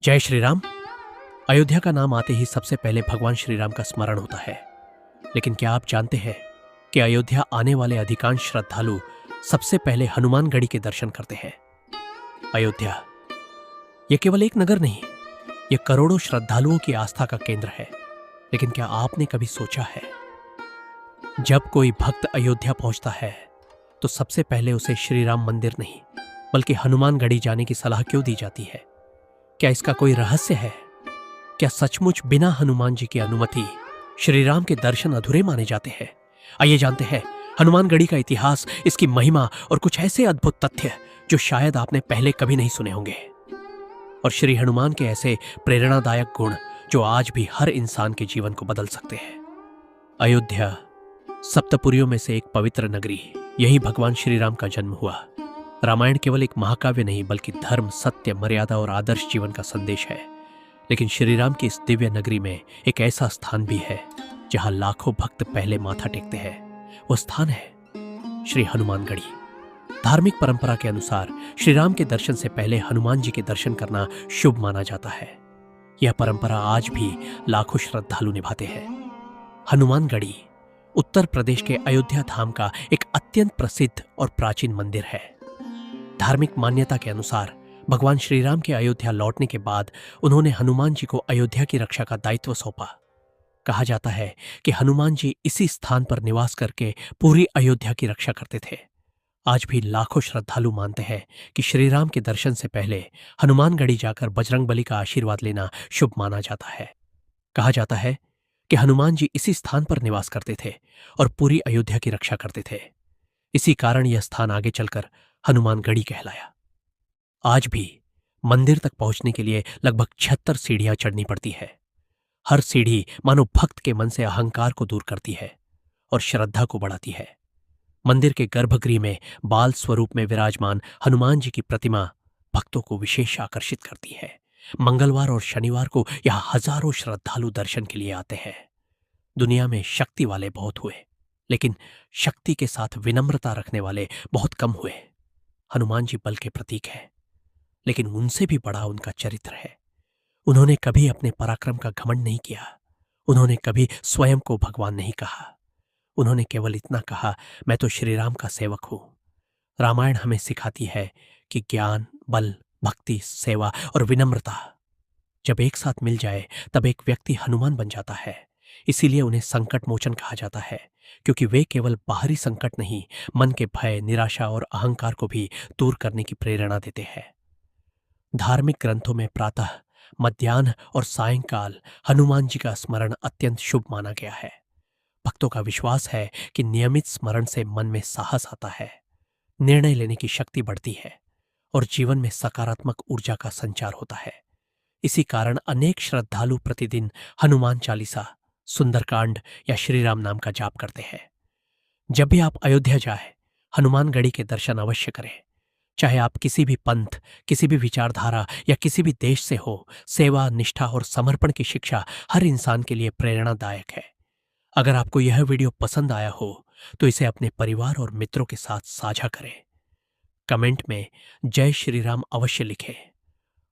जय श्री राम। अयोध्या का नाम आते ही सबसे पहले भगवान श्री राम का स्मरण होता है। लेकिन क्या आप जानते हैं कि अयोध्या आने वाले अधिकांश श्रद्धालु सबसे पहले हनुमानगढ़ी के दर्शन करते हैं। अयोध्या यह केवल एक नगर नहीं, यह करोड़ों श्रद्धालुओं की आस्था का केंद्र है। लेकिन क्या आपने कभी सोचा है, जब कोई भक्त अयोध्या पहुंचता है तो सबसे पहले उसे श्री राम मंदिर नहीं बल्कि हनुमानगढ़ी जाने की सलाह क्यों दी जाती है? क्या इसका कोई रहस्य है? क्या सचमुच बिना हनुमान जी की अनुमति श्री राम के दर्शन अधूरे माने जाते हैं? आइए जानते हैं हनुमानगढ़ी का इतिहास, इसकी महिमा और कुछ ऐसे अद्भुत तथ्य जो शायद आपने पहले कभी नहीं सुने होंगे। और श्री हनुमान के ऐसे प्रेरणादायक गुण जो आज भी हर इंसान के जीवन को बदल सकते हैं। अयोध्या सप्तपुरियों में से एक पवित्र नगरी, यही भगवान श्री राम का जन्म हुआ। रामायण केवल एक महाकाव्य नहीं बल्कि धर्म, सत्य, मर्यादा और आदर्श जीवन का संदेश है। लेकिन श्री राम की इस दिव्य नगरी में एक ऐसा स्थान भी है जहां लाखों भक्त पहले माथा टेकते हैं। वो स्थान है श्री हनुमानगढ़ी। धार्मिक परंपरा के अनुसार श्री राम के दर्शन से पहले हनुमान जी के दर्शन करना शुभ माना जाता है। यह परंपरा आज भी लाखों श्रद्धालु निभाते हैं। हनुमानगढ़ी उत्तर प्रदेश के अयोध्या धाम का एक अत्यंत प्रसिद्ध और प्राचीन मंदिर है। धार्मिक मान्यता के अनुसार भगवान श्री राम के अयोध्या लौटने के बाद उन्होंने हनुमान जी को अयोध्या की रक्षा का दायित्व सौंपा। कहा जाता है कि हनुमान जी इसी स्थान पर निवास करके पूरी अयोध्या की रक्षा करते थे। आज भी लाखों श्रद्धालु मानते हैं कि श्री राम के दर्शन से पहले हनुमानगढ़ी जाकर बजरंगबली का आशीर्वाद लेना शुभ माना जाता है। कहा जाता है कि हनुमान जी इसी स्थान पर निवास करते थे और पूरी अयोध्या की रक्षा करते थे। इसी कारण यह स्थान आगे चलकर हनुमानगढ़ी कहलाया। आज भी मंदिर तक पहुंचने के लिए लगभग 76 सीढ़ियां चढ़नी पड़ती है। हर सीढ़ी मानो भक्त के मन से अहंकार को दूर करती है और श्रद्धा को बढ़ाती है। मंदिर के गर्भगृह में बाल स्वरूप में विराजमान हनुमान जी की प्रतिमा भक्तों को विशेष आकर्षित करती है। मंगलवार और शनिवार को यहां हजारों श्रद्धालु दर्शन के लिए आते हैं। दुनिया में शक्ति वाले बहुत हुए, लेकिन शक्ति के साथ विनम्रता रखने वाले बहुत कम हुए। हनुमान जी बल के प्रतीक है, लेकिन उनसे भी बड़ा उनका चरित्र है। उन्होंने कभी अपने पराक्रम का घमंड नहीं किया। उन्होंने कभी स्वयं को भगवान नहीं कहा। उन्होंने केवल इतना कहा, मैं तो श्री राम का सेवक हूं। रामायण हमें सिखाती है कि ज्ञान, बल, भक्ति, सेवा और विनम्रता जब एक साथ मिल जाए तब एक व्यक्ति हनुमान बन जाता है। इसीलिए उन्हें संकट मोचन कहा जाता है, क्योंकि वे केवल बाहरी संकट नहीं, मन के भय, निराशा और अहंकार को भी दूर करने की प्रेरणा देते हैं। धार्मिक ग्रंथों में प्रातः, मध्याह्न और सायंकाल हनुमान जी का स्मरण अत्यंत शुभ माना गया है। भक्तों का विश्वास है कि नियमित स्मरण से मन में साहस आता है, निर्णय लेने की शक्ति बढ़ती है और जीवन में सकारात्मक ऊर्जा का संचार होता है। इसी कारण अनेक श्रद्धालु प्रतिदिन हनुमान चालीसा, सुंदरकांड या श्री राम नाम का जाप करते हैं। जब भी आप अयोध्या जाएं, हनुमानगढ़ी के दर्शन अवश्य करें। चाहे आप किसी भी पंथ, किसी भी विचारधारा या किसी भी देश से हो, सेवा, निष्ठा और समर्पण की शिक्षा हर इंसान के लिए प्रेरणादायक है। अगर आपको यह वीडियो पसंद आया हो तो इसे अपने परिवार और मित्रों के साथ साझा करें। कमेंट में जय श्री राम अवश्य लिखें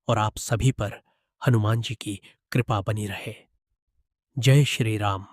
और आप सभी पर हनुमान जी की कृपा बनी रहे। जय श्री राम।